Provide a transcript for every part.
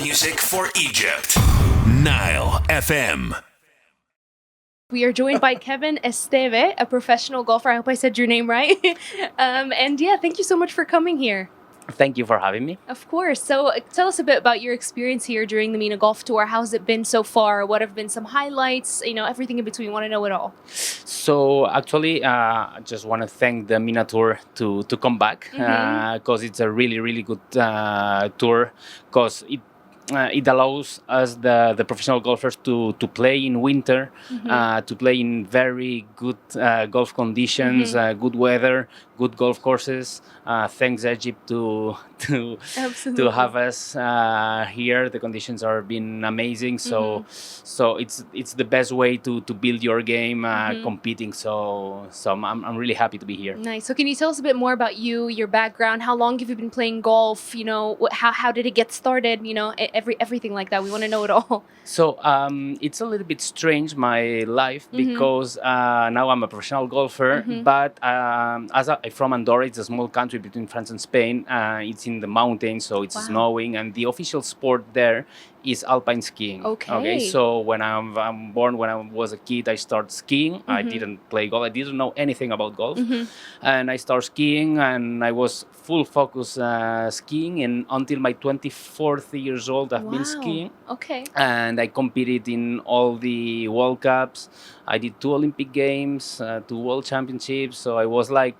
music for Egypt. Nile FM. We are joined by Kevin Esteve, a professional golfer. I hope I said your name right. And yeah, thank you so much for coming here. Thank you for having me. Of course. So tell us a bit about your experience here during the MENA Golf Tour. How's it been so far? What have been some highlights? Everything in between. Want to know it all. So actually, I just want to thank the MENA Tour to come back because it's a really, really good tour because it allows us, the professional golfers, to play in winter, to play in very good golf conditions, good weather, good golf courses. Thanks Egypt to have us here. The conditions are been amazing. So it's the best way to build your game competing. So I'm really happy to be here. Nice. So can you tell us a bit more about you, your background? How long have you been playing golf? How did it get started? Everything like that. We want to know it all. So it's a little bit strange, my life, because now I'm a professional golfer, but I'm from Andorra. It's a small country between France and Spain. It's in the mountains, so it's snowing, and the official sport there is alpine skiing. Okay. So when I'm born, when I was a kid, I started skiing. I didn't play golf. I didn't know anything about golf, and I started skiing, and I was full focus skiing, and until my 24th years old, I've been skiing. Okay. And I competed in all the World Cups. I did 2 Olympic Games, 2 World Championships. So I was like,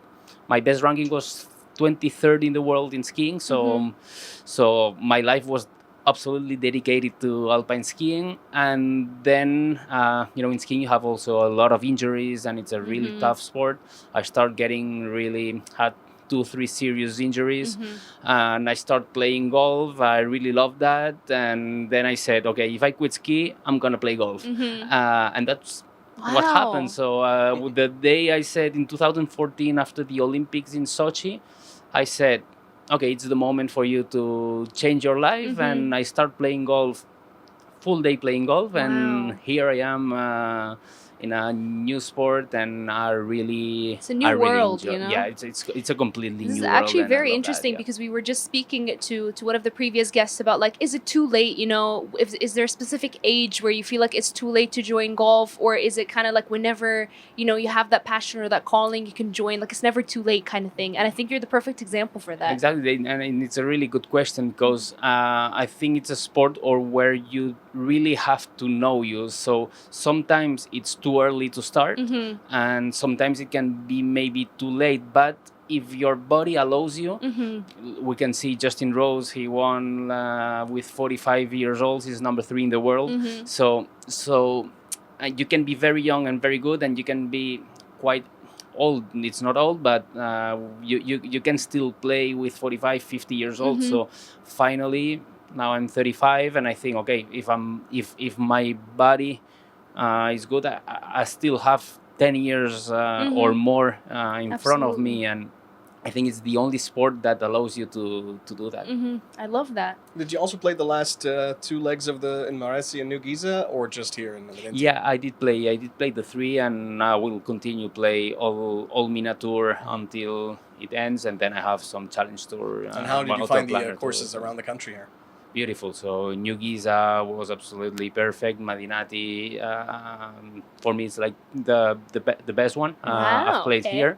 my best ranking was 23rd in the world in skiing. So my life was absolutely dedicated to alpine skiing. And then, in skiing, you have also a lot of injuries, and it's a really tough sport. I started had 2-3 serious injuries, and I started playing golf. I really loved that, and then I said, okay, if I quit ski, I'm gonna play golf, and that's what happened. So the day I said in 2014, after the Olympics in Sochi, I said, okay, it's the moment for you to change your life, and I start playing golf, full day playing golf, and here I am. In a new sport, and it's a new world, Yeah, it's a completely new world. This is actually very interesting because we were just speaking to one of the previous guests about, like, is it too late? Is there a specific age where you feel like it's too late to join golf, or is it kind of like whenever you have that passion or that calling, you can join? Like, it's never too late, kind of thing. And I think you're the perfect example for that. Exactly, and it's a really good question because I think it's a sport where you really have to know you. So sometimes it's too early to start, and sometimes it can be maybe too late, but if your body allows you, we can see Justin Rose. He won with 45 years old. He's number 3 in the world. So you can be very young and very good, and you can be quite old. It's not old, but you can still play with 45, 50 years old. So finally, now I'm 35, and I think, okay, if my body is good, I still have 10 years or more in front of me, and I think it's the only sport that allows you to do that. I love that. Did you also play the last 2 legs of in Maresi and New Giza, or just here in the Medina? Yeah, I did play the 3, and I will continue play all MENA Tour until it ends, and then I have some challenge tour. And how did you find the courses around the country here? Beautiful. So New Giza was absolutely perfect. Madinati, for me, it's like the best one I've played here.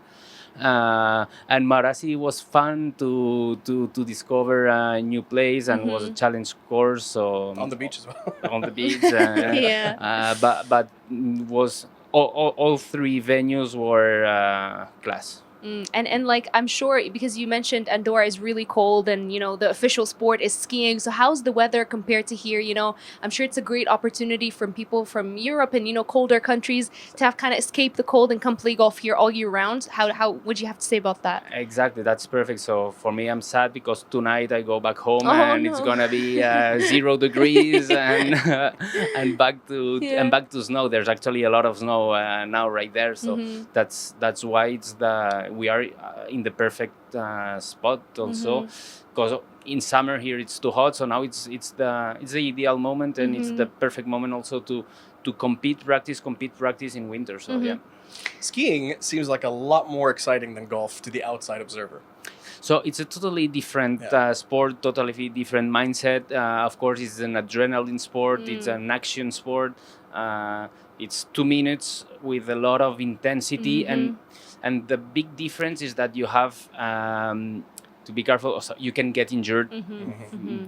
And Marasi was fun to discover a new place, and was a challenge course. So on the beach as well. On the beach, but was all 3 venues were class. And like, I'm sure, because you mentioned Andorra is really cold, and the official sport is skiing. So how's the weather compared to here? I'm sure it's a great opportunity from people from Europe and colder countries to have kind of escape the cold and come play golf here all year round. How would you have to say about that? Exactly, that's perfect. So for me, I'm sad because tonight I go back home, and it's gonna be 0 degrees and back to snow. There's actually a lot of snow now right there. So that's why we are in the perfect spot also, because in summer here it's too hot. So now it's the ideal moment, and it's the perfect moment also to compete practice in winter. So yeah. Skiing seems like a lot more exciting than golf to the outside observer. So it's a totally different sport, totally different mindset. Of course, it's an adrenaline sport. It's an action sport. It's 2 minutes with a lot of intensity, and the big difference is that you have to be careful. Also, you can get injured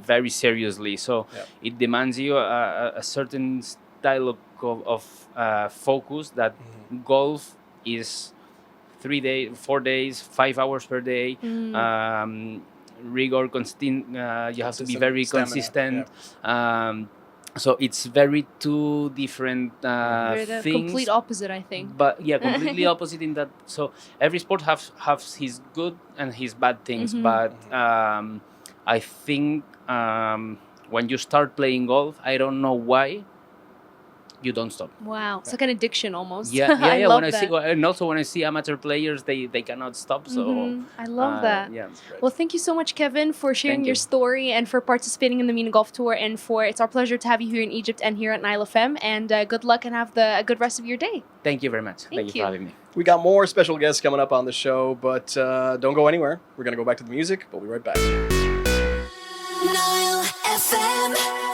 very seriously. So it demands you a certain style of focus that golf is 3 days, 4 days, 5 hours per day. Rigor, you have to be very consistent. So it's very two different They're the things. complete opposite, I think. But yeah, completely opposite in that. So every sport has his good and his bad things. But I think when you start playing golf, I don't know why you don't stop. Wow, it's like an addiction almost. Yeah. I love When that. and also when I see amateur players, they cannot stop. So I love that. Yeah. Well, thank you so much, Kevin, for sharing Thank your you. story and for participating in the MENA Golf Tour. And it's our pleasure to have you here in Egypt and here at NileFM. And good luck and have a good rest of your day. Thank you very much. Thank you for having me. We got more special guests coming up on the show, but don't go anywhere. We're going to go back to the music. We'll be right back. Nile FM.